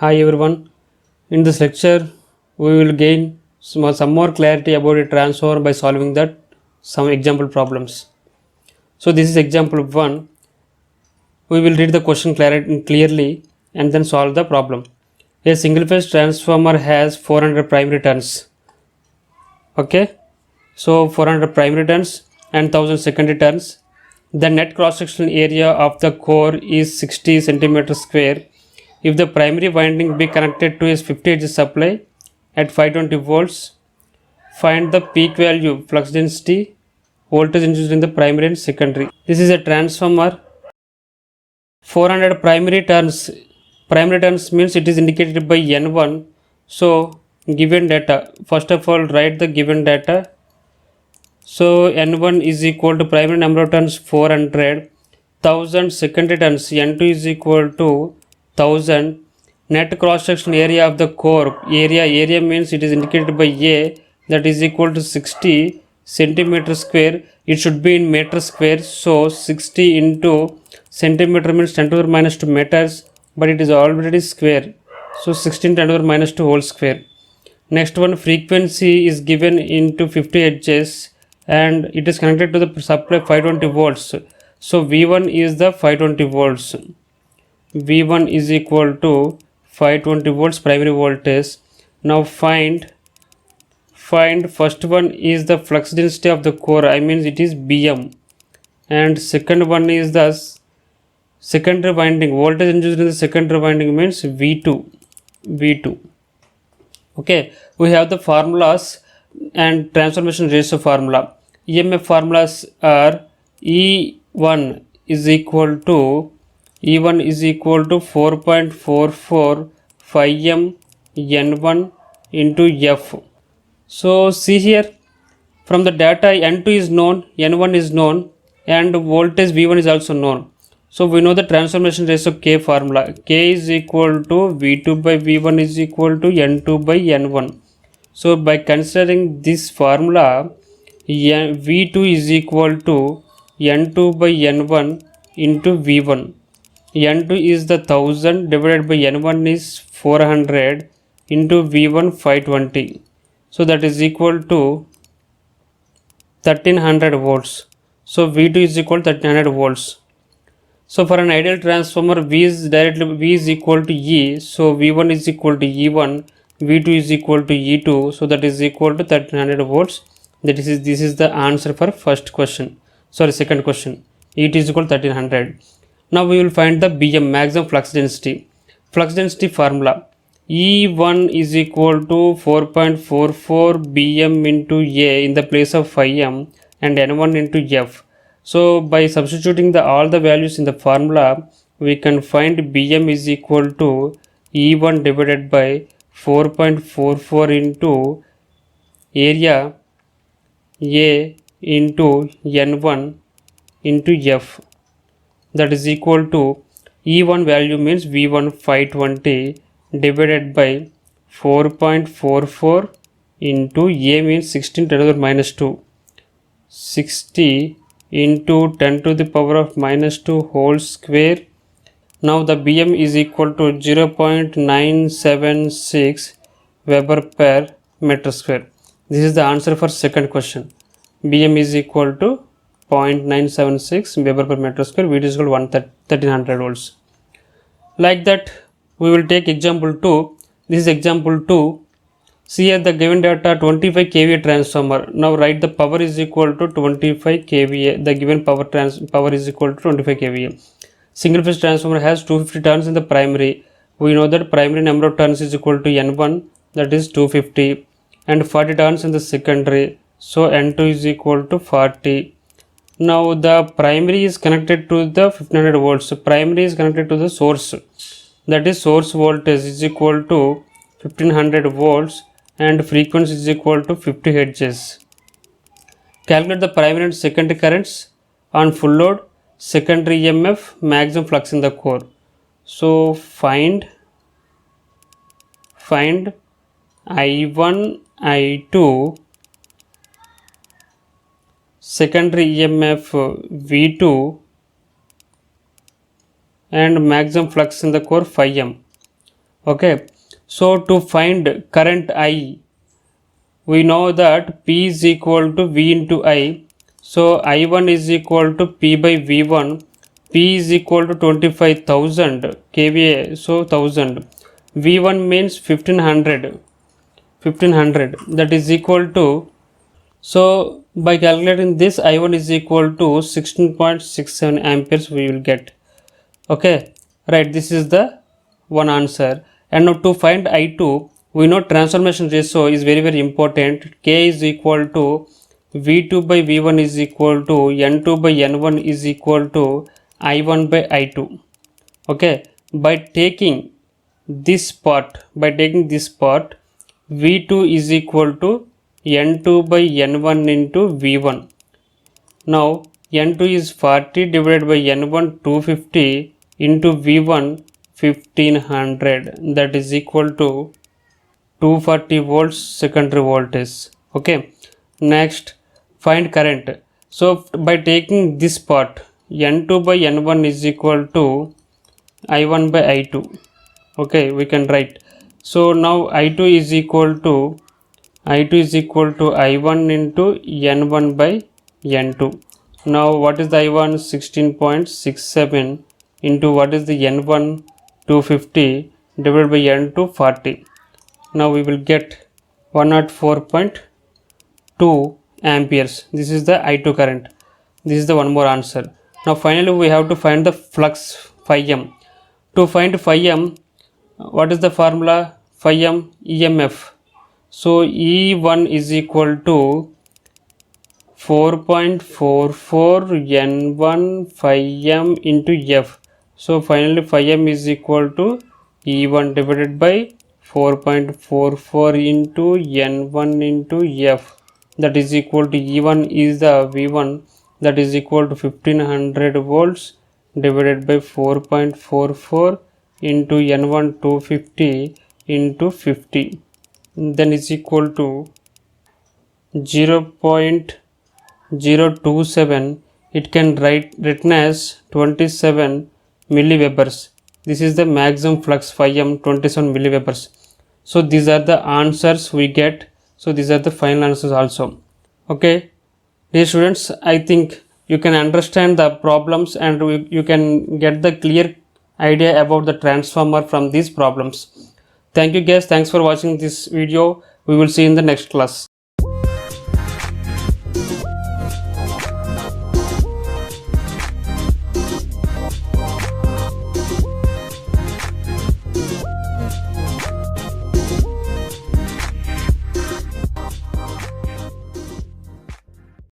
Hi everyone. In this lecture, we will gain some more clarity about a transformer by solving some example problems. So this is example 1. We will read the question clearly and then solve the problem. A single phase transformer has 400 primary turns. Okay. So 400 primary turns and 1000 secondary turns. The net cross-sectional area of the core is 60 centimeters square. If the primary winding be connected to a 50 Hz supply at 520 volts, find the peak value, flux density, voltage induced in the primary and secondary. This is a transformer. 400 primary turns. Primary turns means it is indicated by N1. So given data. First of all, write the given data. So N1 is equal to primary number of turns 400, 1000 secondary turns, N2 is equal to 1000. Net cross sectional area of the core, area means it is indicated by A, that is equal to 60 centimeter square. It should be in meter square, so 60 into centimeter means 10 to the minus 2 meters, but it is already square, so 16 10 to the minus 2 whole square. Next one, frequency is given into 50 Hz and it is connected to the supply 520 volts. So V1 is the 520 volts. V1 is equal to 520 volts primary voltage. Now find first one is the flux density of the core, I mean it is Bm, and second one is the secondary winding, voltage induced in the secondary winding means V2. Okay, we have the formulas and transformation ratio formula. EMF formulas are E1 is equal to 4.44 phi m N1 into F. So see here, from the data N2 is known, N1 is known, and voltage V1 is also known. So we know the transformation ratio K formula. K is equal to V2 by V1 is equal to N2 by N1. So by considering this formula, V2 is equal to N2 by N1 into V1. N2 is the 1000 divided by N1 is 400 into V1 520. So that is equal to 1300 volts. So V2 is equal to 1300 volts. So for an ideal transformer, V is equal to E. So V1 is equal to E1, V2 is equal to E2. So that is equal to 1300 volts. This is the answer for second question. E2 is equal to 1300. Now we will find the Bm, maximum flux density. Flux density formula. E1 is equal to 4.44 Bm into A in the place of phi m and N1 into F. So by substituting all the values in the formula, we can find Bm is equal to E1 divided by 4.44 into area A into N1 into F. That is equal to E1 value means V1 520 divided by 4.44 into A means 16 10 to the minus 2. 60 into 10 to the power of minus 2 whole square. Now the Bm is equal to 0.976 Weber per meter square. This is the answer for second question. Bm is equal to 0.976 Weber per meter square. V is equal to 1300 volts. Like that, we will take example 2. This is example 2. See here the given data 25 kVA transformer. Now write the power is equal to 25 kVA. The given power is equal to 25 kVA. Single phase transformer has 250 turns in the primary. We know that primary number of turns is equal to N1, that is 250, and 40 turns in the secondary. So N2 is equal to 40. Now the primary is connected to the 1500 volts. So primary is connected to the source. That is source voltage is equal to 1500 volts. And frequency is equal to 50 Hz. Calculate the primary and secondary currents on full load, secondary EMF, maximum flux in the core. So find I1, I2, secondary EMF V2 and maximum flux in the core phi m. Okay, so to find current I, we know that P is equal to V into I. So I1 is equal to P by V1. P is equal to 25,000 kVA, so 1000. V1 means 1500, that is equal to, so by calculating this, I1 is equal to 16.67 amperes we will get. Okay, right, this is the one answer. And now to find I2, we know transformation ratio is very important. K is equal to V2 by V1 is equal to N2 by N1 is equal to I1 by I2. Okay, by taking this part, V2 is equal to N2 by N1 into V1. Now N2 is 40 divided by N1 250 into V1 1500, that is equal to 240 volts secondary voltage. Okay, next find current. So by taking this part, N2 by N1 is equal to I1 by I2. Okay, we can write. So now I2 is equal to I1 into N1 by N2. Now what is the I1? 16.67 into what is the N1? 250 divided by N2 40. Now we will get 104.2 amperes. This is the I2 current. This is the one more answer. Now finally we have to find the flux phi m. To find phi m, what is the formula? Phi m EMF. So E1 is equal to 4.44 N1 phi m into F. So finally phi m is equal to E1 divided by 4.44 into N1 into F, that is equal to E1 is the V1, that is equal to 1500 volts divided by 4.44 into N1 250 into 50, then is equal to 0.027. It can written as 27 milliwebers. This is the maximum flux phi m, 27 milliwebers. So these are the answers we get. So these are the final answers also. Okay, dear students, I think you can understand the problems and you can get the clear idea about the transformer from these problems. Thank you guys, thanks for watching this video. We will see in the next class.